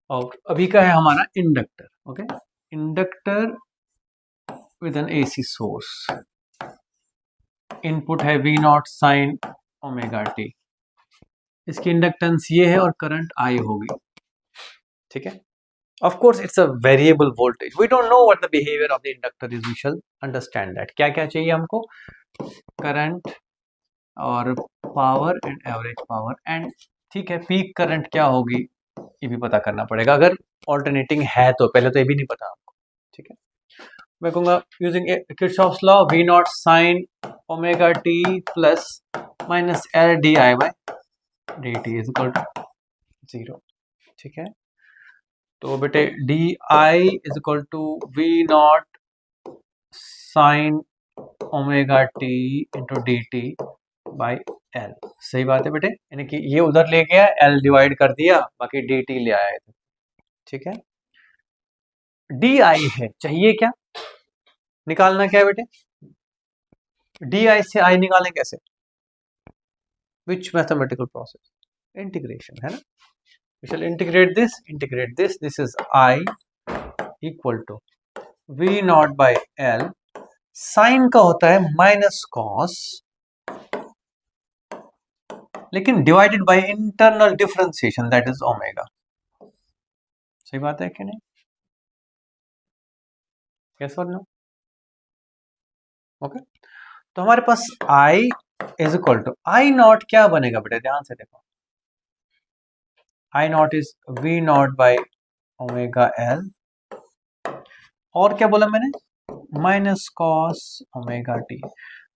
और अभी का है हमारा inductor. Okay, inductor with an AC source, input है V naught sine omega t, इसकी इंडक्टेंस ये है और करंट आई होगी। ठीक है, of course it's a variable voltage, we don't know what the behaviour of the inductor is, we shall understand that. क्या क्या चाहिए हमको, करंट और power and average power and, ठीक है, पीक करंट क्या होगी ये भी पता करना पड़ेगा, अगर ऑल्टरनेटिंग है तो। पहले तो ये भी नहीं पता आपको। ठीक है, मैं कहूँगा using Kirchhoff's law, V naught sine omega T plus minus L D I by D T is equal to 0। ठीक है, तो बेटे D I is equal to V naught sine omega T into D T by L. सही बात है बेटे, यानी कि ये उधर ले गया, एल डिवाइड कर दिया, बाकी डी टी ले आया। ठीक है, डी आई है, चाहिए क्या, निकालना क्या है बेटे, डी आई से आई निकालें कैसे, विच मैथमेटिकल प्रोसेस, इंटीग्रेशन है ना। we shall integrate this, this is I equal to V naught by L, sine का होता है माइनस कॉस, लेकिन divided by internal differentiation that is omega. सही बात है कि नहीं, यस और नो। ओके, तो हमारे पास I is equal to I naught क्या बनेगा बेटा, ध्यान से देखो, I naught is V naught by omega L, और क्या बोला मैंने, minus cos omega t.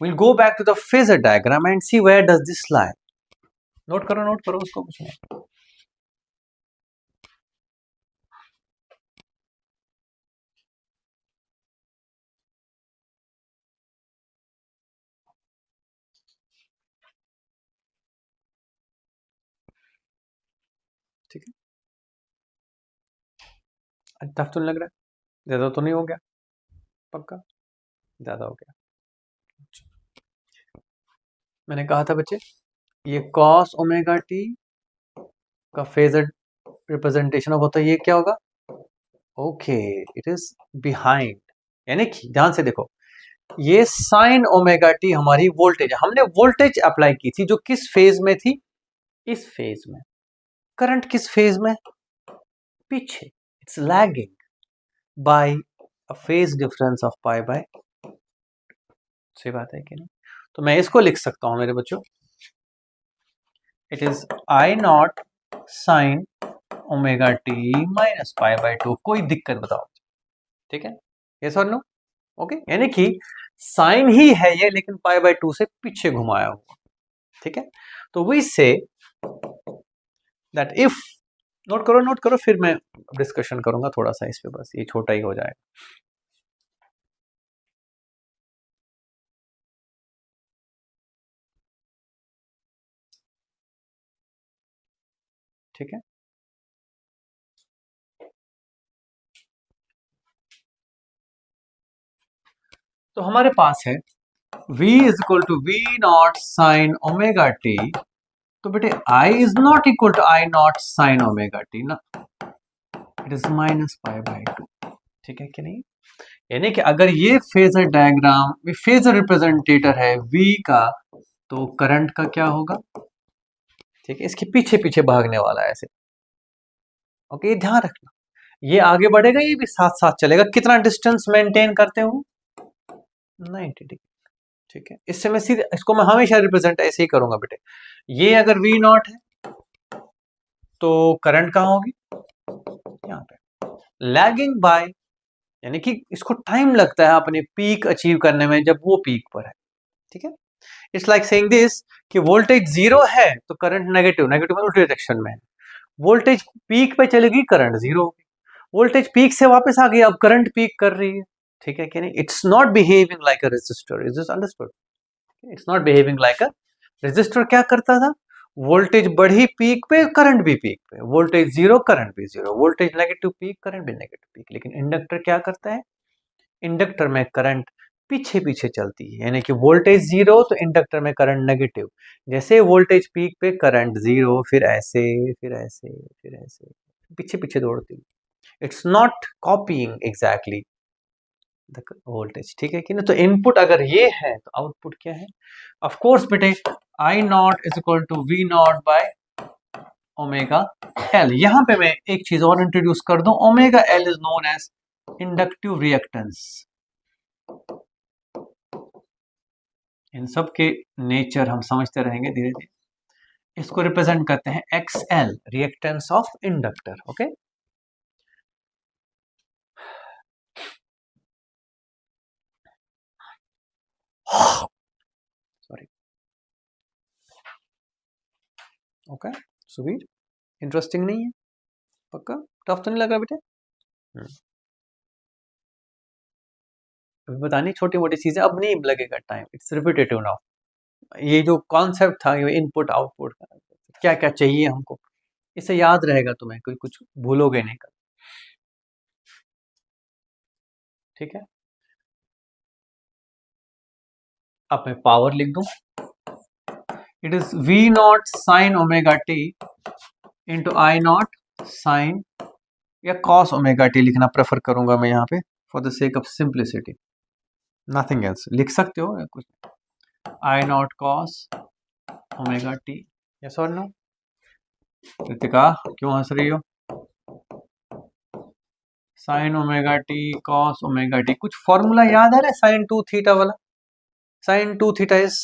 we'll go back to the phasor diagram and see where does this lie। Note करो उसको, कुछ नहीं। ठीक है, टफ तो नहीं लग रहा है, ज्यादा तो नहीं हो गया, पक्का ज्यादा हो गया। मैंने कहा था बच्चे, ये कॉस ओमेगा टी का फेजर रिप्रेजेंटेशन होता है, ये क्या होगा, ओके इट इज बिहाइंड, यानी कि ध्यान से देखो, ये साइन ओमेगा टी हमारी वोल्टेज है, हमने वोल्टेज अप्लाई की थी जो किस फेज में थी, इस फेज में। करंट किस फेज में, पीछे, it's lagging by a phase difference of pi by. सही बात है कि नहीं, तो मैं इसको लिख सकता हूं मेरे बच्चों, it is I naught sine omega T minus pi by 2। कोई दिक्कत बताओ, ठीक है, यस और नो। ओके, यानी कि साइन ही है ये, लेकिन पाई बाय 2 से पीछे घुमाया हुआ। ठीक है, तो we say that if, note करो, फिर मैं डिस्कशन करूंगा थोड़ा सा इस पे, बस ये छोटा ही हो जाएगा। ठीक है, तो हमारे पास है v is equal to V naught sine omega t, तो बेटे I is not equal to I naught sine omega t ना, it is minus pi by 2। ठीक है कि नहीं, यानी कि अगर ये फेजर डायग्राम, फेजर रिप्रेजेंटेटर है v का, तो करंट का क्या होगा, ठीक है, इसके पीछे पीछे भागने वाला है ऐसे। ओके, ये ध्यान रखना, ये आगे बढ़ेगा, ये भी साथ साथ चलेगा, कितना डिस्टेंस मेंटेन करते हो, 90 डिग्री। ठीक है, इससे मैं सीधे, इसको मैं हमेशा रिप्रेजेंट ऐसे ही करूंगा बेटे, ये अगर V नॉट है तो करंट कहाँ होगी, यहाँ पे, लैगिंग बाय, यानी कि इसको टाइम लगता है अपने पीक अचीव करने में जब वो पीक पर है। ठीक है, इट्स लाइक सेइंग दिस कि वोल्टेज 0 है तो करंट नेगेटिव, नेगेटिव में उल्टी डायरेक्शन में है, वोल्टेज पीक पे चलेगी करंट 0 होगी, वोल्टेज पीक से वापस आ गई, अब करंट पीक कर रही है। ठीक है कि नहीं, it's not behaving like a resistor, is this understood, it's not behaving like a resistor. क्या करता था, वोल्टेज बढ़ी पीक पे, करंट भी पीक पे, वोल्टेज 0 करंट भी 0, वोल्टेज नेगेटिव पीक करंट भी नेगेटिव पीक। लेकिन इंडक्टर क्या करता है, इंडक्टर में करंट पीछे पीछे चलती है, यानी कि वोल्टेज 0 तो इंडक्टर में करंट नेगेटिव, जैसे वोल्टेज पीक पे करंट 0, फिर ऐसे फिर ऐसे फिर ऐसे। पीछे पीछे दौड़ती हुई, it's not copying exactly the voltage, ठीक है कि ना। तो इनपुट अगर ये है तो आउटपुट क्या है? ऑफ कोर्स बेटे I naught is equal to V naught by omega L. यहां पे मैं एक चीज और इंट्रोड्यूस कर दूं, omega L is known as inductive reactance. इन सब के नेचर हम समझते रहेंगे धीरे धीरे। इसको रिप्रेजेंट करते हैं x L, reactance of inductor. Okay, sorry. Okay Subir, interesting नहीं है? पक्का टफ तो नहीं लग रहा बेटे? अभी बतानी छोटी मोटी चीजें, अब नहीं लगेगा टाइम, इट्स रिपीटेटिव नाउ। ये जो कॉन्सेप्ट था ये इनपुट आउटपुट का, क्या क्या चाहिए हमको, इसे याद रहेगा तुम्हें, कोई कुछ भूलोगे नहीं कर, ठीक है। अब मैं पावर लिख दूं, it is V naught sine omega T into I naught sine या कॉस ओमेगा टी लिखना प्रेफर करूंगा मैं यहाँ पे for the sake of simplicity, nothing else. लिख सकते हो या कुछ, I naught cos omega t, yes और नो? रितिका क्यों हंस रही हो? Sine omega t cos omega t, कुछ फॉर्मूला याद आ रहा है साइन 2 थीटा वाला? Sine 2 theta is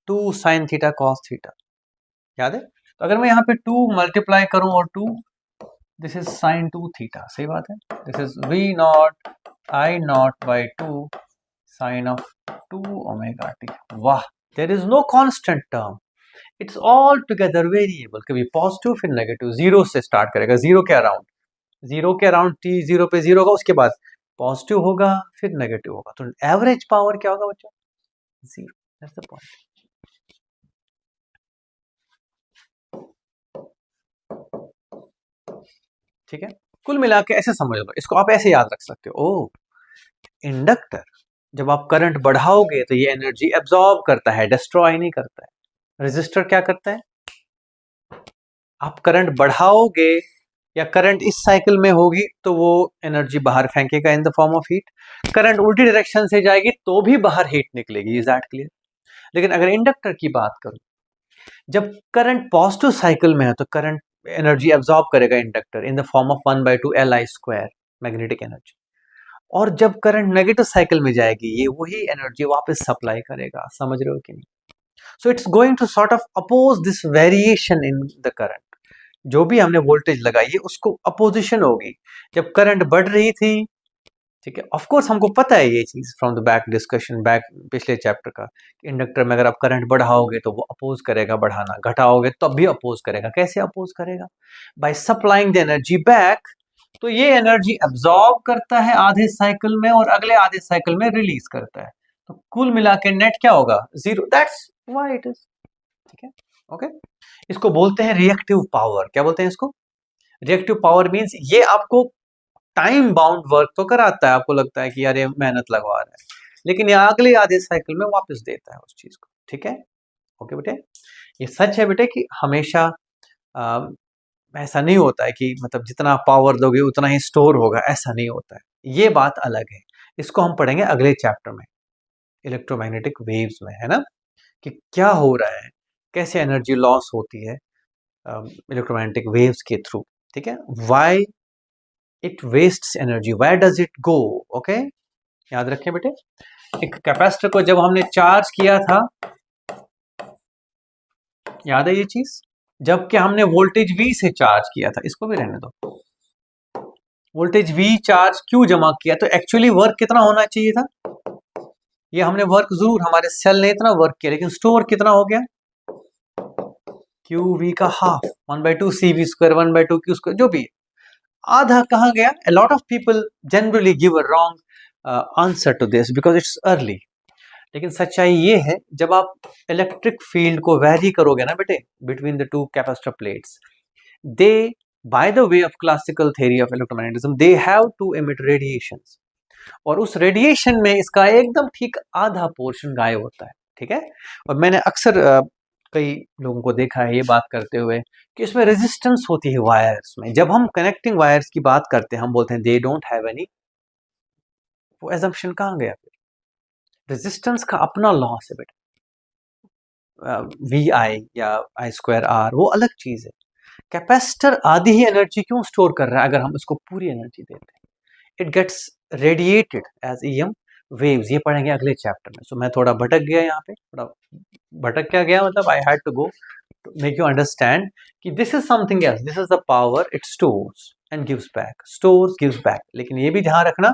2 sine theta cos theta, याद है? तो अगर मैं यहाँ पे 2 मल्टीप्लाई करूं और 2, दिस इज साइन 2 थीटा, सही बात है। This is V naught I naught by 2 sine of 2 omega t. वाह, there is no constant term, it's all together variable, कभी पॉजिटिव फिर नेगेटिव, जीरो से स्टार्ट करेगा, जीरो के अराउंड, जीरो के अराउंड टी, जीरो पे जीरो होगा, उसके बाद पॉजिटिव होगा फिर नेगेटिव होगा, तो एवरेज पावर क्या होगा बच्चों? Zero, that's the point. ठीक है, कुल मिला के ऐसे समझ लो इसको, आप ऐसे याद रख सकते हो। ओ, इंडक्टर जब आप करंट बढ़ाओगे तो ये एनर्जी एब्जॉर्ब करता है, डिस्ट्रॉय नहीं करता है। रेजिस्टर क्या करता है? आप करंट बढ़ाओगे या करंट इस साइकिल में होगी तो वो एनर्जी बाहर फेंकेगा in the form of heat, current उल्टी डायरेक्शन से जाएगी तो भी बाहर हीट निकलेगी, इज दैट क्लियर? लेकिन अगर इंडक्टर की बात करूं, जब करंट पॉजिटिव साइकिल में है तो करंट एनर्जी एब्जॉर्ब करेगा inductor in the form of 1/2 Li² magnetic energy, और जब करंट नेगेटिव साइकिल में जाएगी ये वही एनर्जी वापस सप्लाई करेगा, समझ रहे हो कि नहीं? So it's going to sort of oppose this variation in the current, जो भी हमने वोल्टेज लगाई है उसको अपोजिशन होगी जब करंट बढ़ रही थी, ठीक है। ऑफ कोर्स हमको पता है ये चीज from the back discussion, back पिछले चैप्टर का, इंडक्टर में अगर आप करंट बढ़ाओगे तो वो अपोज करेगा बढ़ाना, घटाओगे तब भी अपोज करेगा। कैसे अपोज करेगा? By supplying the energy back, तो ये एनर्जी एब्जॉर्ब करता है आधे साइकिल में और अगले आधे साइकिल में रिलीज करता है, तो कुल मिला के नेट क्या होगा? Zero, that's why it is, ठीक है। ओके, इसको बोलते हैं रिएक्टिव पावर। क्या बोलते हैं इसको? रिएक्टिव पावर मींस ये आपको टाइम बाउंड वर्क तो कराता है, आपको लगता है कि यार ये मेहनत लगवा रहा है, लेकिन ये अगले आधे साइकिल में वापस देता है उस चीज को, ठीक है। ओके बेटे, ये सच है बेटे कि हमेशा ऐसा नहीं होता है कि मतलब जितना पावर दोगे उतना ही स्टोर होगा, ऐसा नहीं होता है, ये बात अलग है। इसको हम पढ़ेंगे अगले चैप्टर में, इलेक्ट्रोमैग्नेटिक वेव्स में, है ना, कि क्या हो रहा है, कैसे एनर्जी लॉस होती है इलेक्ट्रोमैग्नेटिक वेव्स के थ्रू, ठीक है। Why it wastes energy, why does it go, okay, याद रखें बेटे। एक कैपेसिटर को जब हमने चार्ज किया था, याद है ये चीज, जबकि हमने वोल्टेज V से चार्ज किया था, इसको भी रहने दो, वोल्टेज V चार्ज क्यों जमा किया, तो एक्चुअली वर्क कितना होना चाहिए था? ये हमने वर्क जरूर, हमारे सेल ने इतना वर्क किया, लेकिन स्टोर कितना हो गया? QV का हाफ, 1/2 CV², 1/2 Q², जो भी, आधा कहाँ गया? A lot of people generally give a wrong answer to this because it's early, लेकिन सच्चाई ये है, जब आप इलेक्ट्रिक फील्ड को वैरी करोगे ना बेटे between the two capacitor plates, they by the way of classical theory of electromagnetism they have to emit radiations, और उस रेडिएशन में इसका एकदम ठीक आधा पोर्शन गायब होता है, ठीक है। और मैंने अक्सर कई लोगों को देखा है ये बात करते हुए कि इसमें रेजिस्टेंस होती है वायर्स में। जब हम कनेक्टिंग वायर्स की बात करते हैं हम बोलते हैं दे डोंट हैव एनी, वो एजम्पशन कहाँ गया? फिर रेजिस्टेंस का अपना लॉस है बेटा, वी आई या आई स्क्वायर आर वो अलग चीज है। कैपेसिटर आधी ही एनर्जी क्यों स्टोर कर रहा है अगर हम इसको पूरी एनर्जी देते हैं? It gets radiated as EM waves, ये पढ़ेंगे अगले चैप्टर में। सो मैं थोड़ा भटक गया यहाँ पे, थोड़ा भटक क्या गया मतलब I had to go to make you understand कि this is something else, this is the power it stores and gives back, stores gives back। लेकिन ये भी ध्यान रखना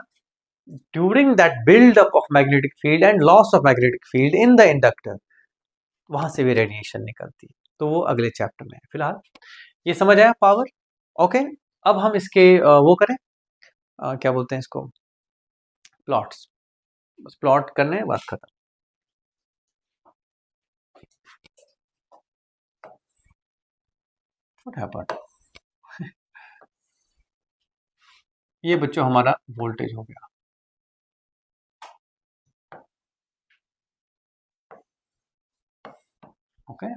during that build up of magnetic field and loss of magnetic field in the inductor, वहां से भी radiation निकलती है, तो वो अगले चैप्टर में है। फिलहाल ये समझ आया पावर, ओके। अब हम इसके वो करें, क्या बोलते हैं इसको, प्लॉट्स। बस प्लॉट करने हैं, बात खत्म। What happened? ये बच्चों हमारा वोल्टेज हो गया, ओके।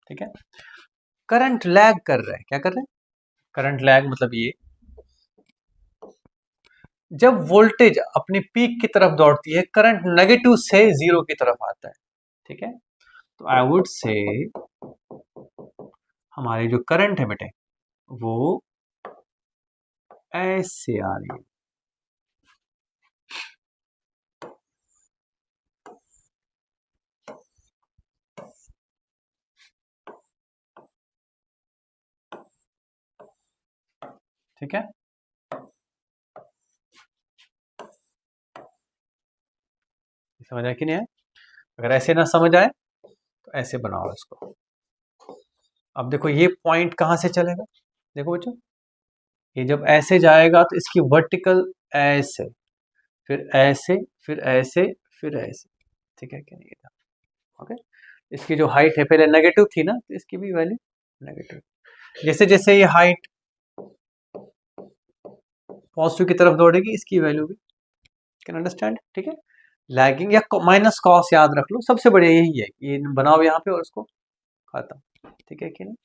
ठीक है, करंट लैग कर रहा है, क्या कर रहे हैं? करंट लैग मतलब ये, जब वोल्टेज अपनी पीक की तरफ दौड़ती है करंट नेगेटिव से जीरो की तरफ आता है, ठीक है। तो आई वुड से हमारी जो करंट है बेटे वो ऐसे आ रही है, ठीक है। समझ आया कि नहीं है? अगर ऐसे ना समझ आए तो ऐसे बनाओ इसको। अब देखो ये पॉइंट कहां से चलेगा, देखो बच्चों, ये जब ऐसे जाएगा तो इसकी वर्टिकल ऐसे, फिर ऐसे, फिर ऐसे, फिर ऐसे, ठीक है कि नहीं? ओके। इसकी जो हाइट है पहले नेगेटिव थी ना, तो इसकी भी वैल्यू नेगेटिव। जैसे जैसे ये हाइट पॉजिटिव की तरफ दौड़ेगी इसकी वैल्यू भी, कैन अंडरस्टैंड, ठीक है। लैगिंग या माइनस कॉस याद रख लो, सबसे बढ़िया यही है, ये बनाओ यहाँ पे और इसको खत्म, ठीक है कि नहीं?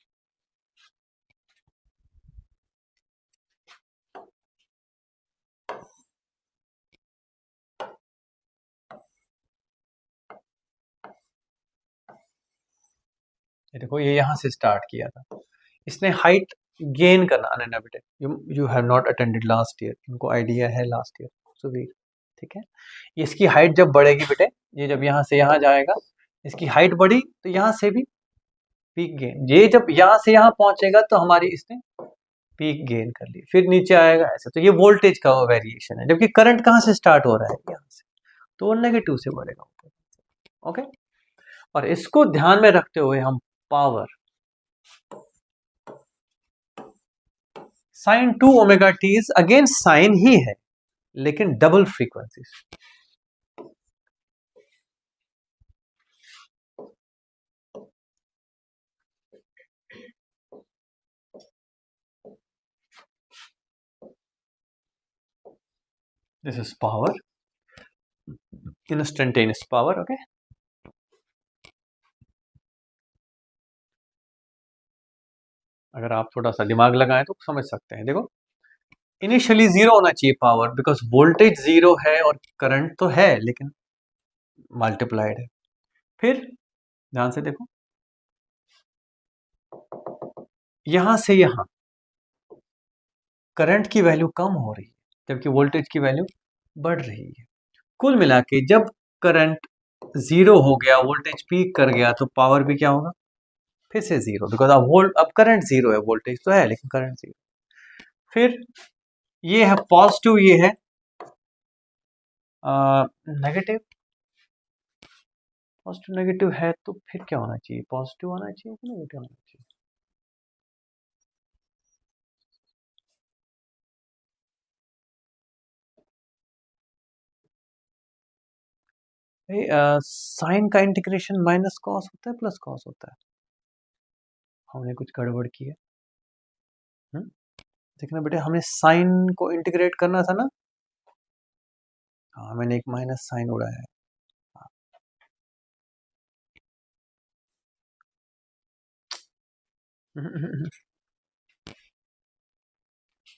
ये देखो ये यहाँ से स्टार्ट किया था, इसने हाइट गेन करना, अनन्या बेटे you have not attended last year, इनको आइडिया है लास्ट ईयर, सुबीर, ठीक है। इसकी हाइट जब बढ़ेगी बेटे, ये जब यहाँ से यहाँ जाएगा, इसकी हाइट बढ़ी तो यहाँ से भी पीक गेन, ये जब यहाँ से यहाँ पहुंचेगा तो हमारी इसने पीक गेन कर ली, फिर नीचे आएगा ऐसे। तो ये वोल्टेज का वेरिएशन है, जबकि करंट कहाँ से स्टार्ट हो रहा है, यहाँ से, तो वो नेगेटिव से बढ़ेगा, ओके। और इसको ध्यान में रखते हुए हम power sine 2 omega t is again sine ही है लेकिन double frequency. This is power, instantaneous power, okay. अगर आप थोड़ा सा दिमाग लगाएं तो समझ सकते हैं। देखो इनिशियली जीरो होना चाहिए पावर, बिकॉज वोल्टेज जीरो है और करंट तो है लेकिन मल्टीप्लाइड है। फिर ध्यान से देखो, यहां से यहां करंट की वैल्यू कम हो रही है जबकि वोल्टेज की वैल्यू बढ़ रही है। कुल मिला के जब करंट जीरो हो गया, वोल्टेज पीक कर गया, तो पावर भी क्या होगा, फिर से जीरो, बिकॉज अब करंट जीरो है, वोल्टेज तो है लेकिन करंट जीरो। फिर ये है पॉजिटिव, ये है नेगेटिव, पॉजिटिव नेगेटिव है तो फिर क्या होना चाहिए, पॉजिटिव होना चाहिए कि नेगेटिव होना चाहिए? साइन का इंटीग्रेशन माइनस कॉस होता है प्लस कॉस होता है, हमने कुछ गड़बड़ की है। देखना बेटे, हमने साइन को इंटीग्रेट करना था ना, हाँ मैंने एक माइनस साइन उड़ाया है।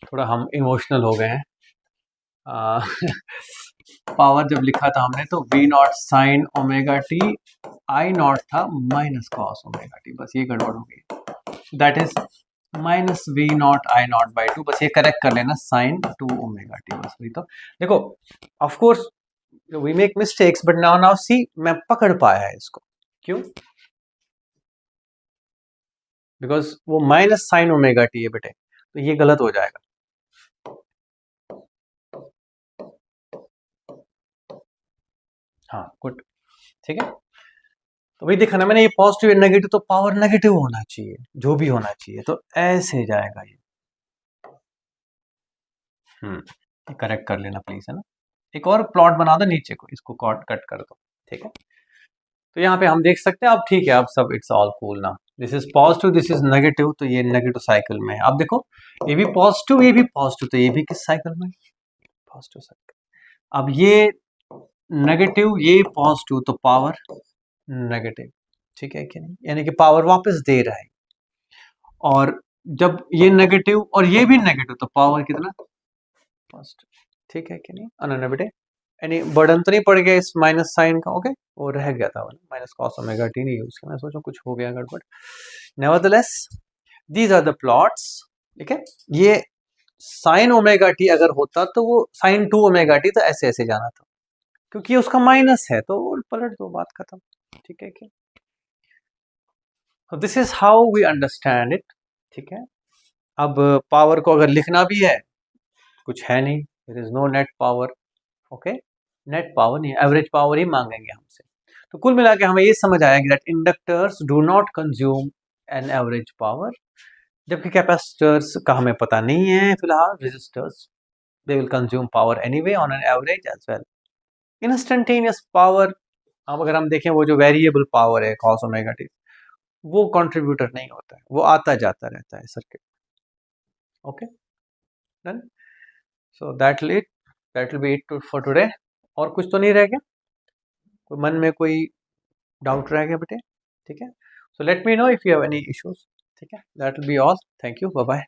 थोड़ा हम इमोशनल हो गए हैं। पावर जब लिखा था हमने तो V naught sine omega T, I naught था माइनस कॉस ओमेगा टी, बस ये गड़बड़ हो गई। That is minus V naught I naught by two, बस ये करेक्ट कर लेना, साइन टू ओमेगा टी, बस वही तो। देखो of course we make mistakes but now now see मैं पकड़ पाया है इसको। क्यों? बिकॉज वो माइनस साइन ओमेगा टी है बेटे, तो ये गलत हो जाएगा। हाँ गुड, ठीक है। तो वही देखा ना मैंने, ये पॉजिटिव या नेगेटिव, तो पावर नेगेटिव होना चाहिए, जो भी होना चाहिए, तो ऐसे जाएगा ये। करेक्ट कर लेना प्लीज, है ना। एक और प्लॉट बना दो नीचे को, इसको कट कर दो, ठीक है। तो यहाँ पे हम देख सकते हैं अब, ठीक है, अब सब इट्स ऑल कूल ना। This is positive, this is negative, तो ये नेगेटिव साइकिल में है। अब देखो ये भी पॉजिटिव, ये भी पॉजिटिव, तो ये भी किस साइकिल में? Positive cycle. अब ये नेगेटिव, ये पॉजिटिव, तो पावर नेगेटिव, ठीक है कि नहीं, यानी कि पावर वापस दे रहा है। और जब ये नेगेटिव और ये भी नेगेटिव, तो पावर कितना? पॉजिटिव, ठीक है कि नहीं। अनन्या बेटे यानी बर्डन तो नहीं पड़ गया इस माइनस साइन का, ओके, वो रह गया था, माइनस कॉस ओमेगा टी नहीं यूज किया, मैं सोचा कुछ हो गया गड़बड़। Nevertheless these are the plots, ठीक है। ये साइन ओमेगा टी अगर होता तो वो साइन टू ओमेगा टी, तो ऐसे ऐसे जाना था, क्योंकि उसका माइनस है तो पलट दो, बात खत्म, ठीक है कि। तो this is how we understand it, ठीक है। अब पावर को अगर लिखना भी है, कुछ है नहीं, there is no net power, okay, net power नहीं, एवरेज पावर ही मांगेंगे हमसे। तो कुल मिला के हमें ये समझ आया कि that inductors do not consume an average power, जबकि कैपेसिटर्स का हमें पता नहीं है फिलहाल, resistors they will consume power anyway on an average as well. Instantaneous power, अब अगर हम देखें वो जो वेरिएबल पावर है कॉस ओमेगा टी, वो कंट्रीब्यूटर नहीं होता है, वो आता जाता रहता है circuit, okay done. So that will be it for today. और कुछ तो नहीं रह गया? कोई मन में कोई डाउट रह गया बेटे? ठीक है, so let me know if you have any issues, ठीक है, that will be all, thank you, bye bye.